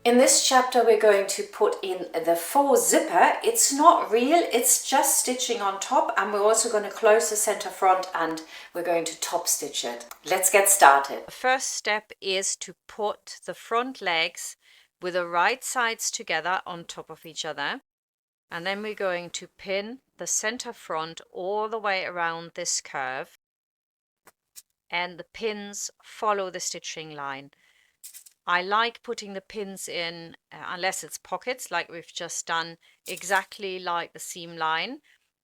In this chapter we're going to put in the faux zipper. It's not real, it's just stitching on top, and we're also going to close the center front and we're going to top stitch it. Let's get started. The first step is to put the front legs with the right sides together on top of each other, and then we're going to pin the center front all the way around this curve, and the pins follow the stitching line. I like putting the pins in, unless it's pockets like we've just done, exactly like the seam line.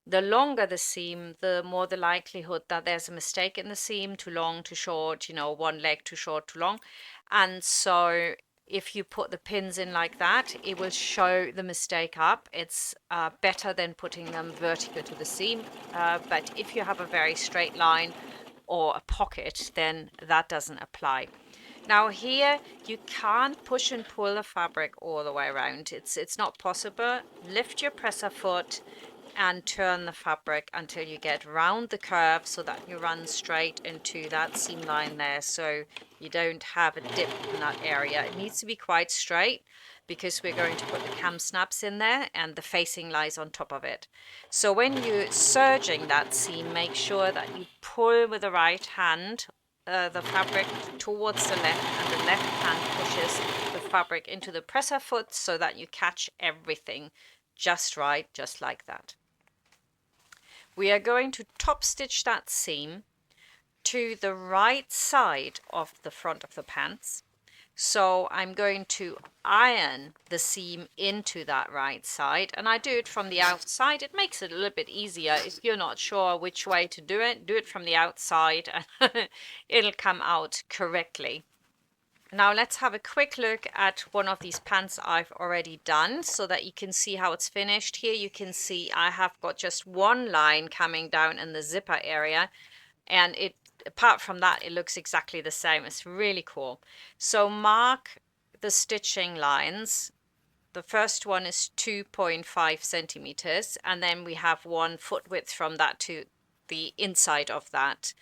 The longer the seam, the more the likelihood that there's a mistake in the seam, too long, too short, you know, one leg too short, too long. And so if you put the pins in like that, it will show the mistake up. It's better than putting them vertical to the seam. But if you have a very straight line or a pocket, then that doesn't apply. Now here you can't push and pull the fabric all the way around. It's not possible. Lift your presser foot and turn the fabric until you get round the curve so that you run straight into that seam line there, so you don't have a dip in that area. It needs to be quite straight because we're going to put the cam snaps in there and the facing lies on top of it. So when you're serging that seam, make sure that you pull with the right hand the fabric towards the left, and the left hand pushes the fabric into the presser foot so that you catch everything just right, just like that. We are going to top stitch that seam to the right side of the front of the pants. So I'm going to iron the seam into that right side, and I do it from the outside. It makes it a little bit easier. If you're not sure which way to do it from the outside and it'll come out correctly. Now let's have a quick look at one of these pants I've already done so that you can see how it's finished. Here you can see I have got just one line coming down in the zipper area, and it apart from that, it looks exactly the same. It's really cool. So mark the stitching lines. The first one is 2.5 centimeters, and then we have 1 foot width from that to the inside of that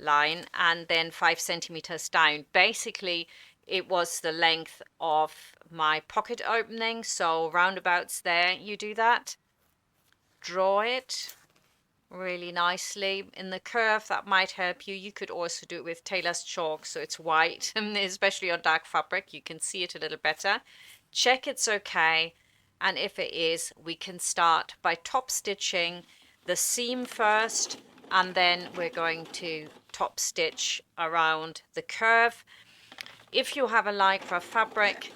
line, and then 5 centimeters down. Basically, it was the length of my pocket opening, so roundabouts there. You do that, draw it really nicely in the curve. That might help you. You could also do it with tailor's chalk so it's white, and especially on dark fabric you can see it a little better. Check it's okay, and if it is, we can start by top stitching the seam first, and then we're going to top stitch around the curve. If you have a lycra fabric,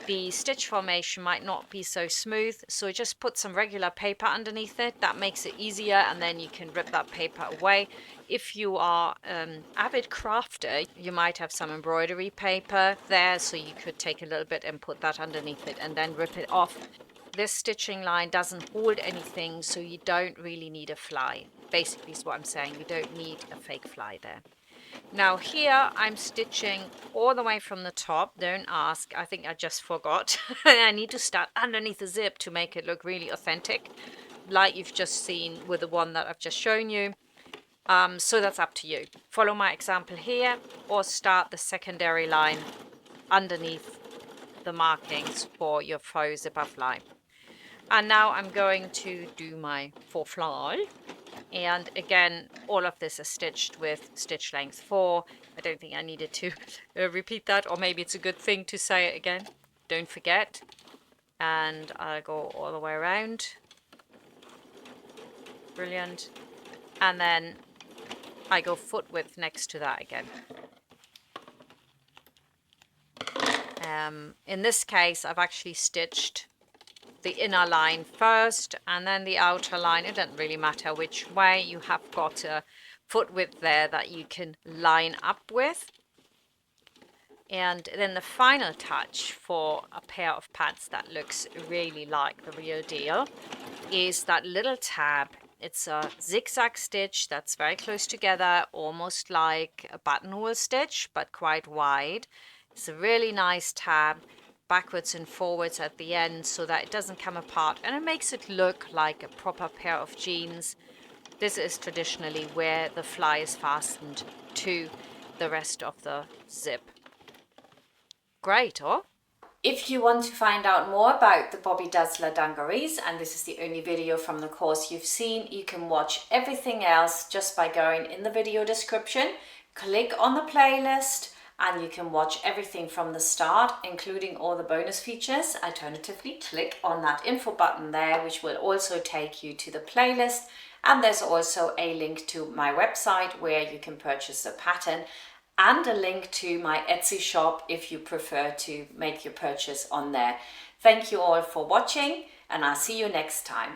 the stitch formation might not be so smooth, so just put some regular paper underneath it. That makes it easier, and then you can rip that paper away. If you are avid crafter, you might have some embroidery paper there, so you could take a little bit and put that underneath it and then rip it off. This stitching line doesn't hold anything, so you don't really need a fly. Basically is what I'm saying. You don't need a fake fly there. Now here I'm stitching all the way from the top. Don't ask, I think I just forgot. I need to start underneath the zip to make it look really authentic, like you've just seen with the one that I've just shown you. So that's up to you. Follow my example here, or start the secondary line underneath the markings for your faux zipper fly. And now I'm going to do my faux fly. And again, all of this is stitched with stitch length 4. I don't think I needed to repeat that, or maybe it's a good thing to say it again. Don't forget. And I'll go all the way around. Brilliant. And then I go foot width next to that again. In this case, I've actually stitched the inner line first and then the outer line. It doesn't really matter which way. You have got a foot width there that you can line up with. And then the final touch for a pair of pants that looks really like the real deal is that little tab. It's a zigzag stitch that's very close together, almost like a buttonhole stitch, but quite wide. It's a really nice tab, backwards and forwards at the end so that it doesn't come apart, and it makes it look like a proper pair of jeans. This is traditionally where the fly is fastened to the rest of the zip. Great, oh? If you want to find out more about the Bobby Dazzler Dungarees, and this is the only video from the course you've seen, you can watch everything else just by going in the video description, click on the playlist, and you can watch everything from the start, including all the bonus features. Alternatively, click on that info button there, which will also take you to the playlist. And there's also a link to my website where you can purchase a pattern, and a link to my Etsy shop if you prefer to make your purchase on there. Thank you all for watching, and I'll see you next time.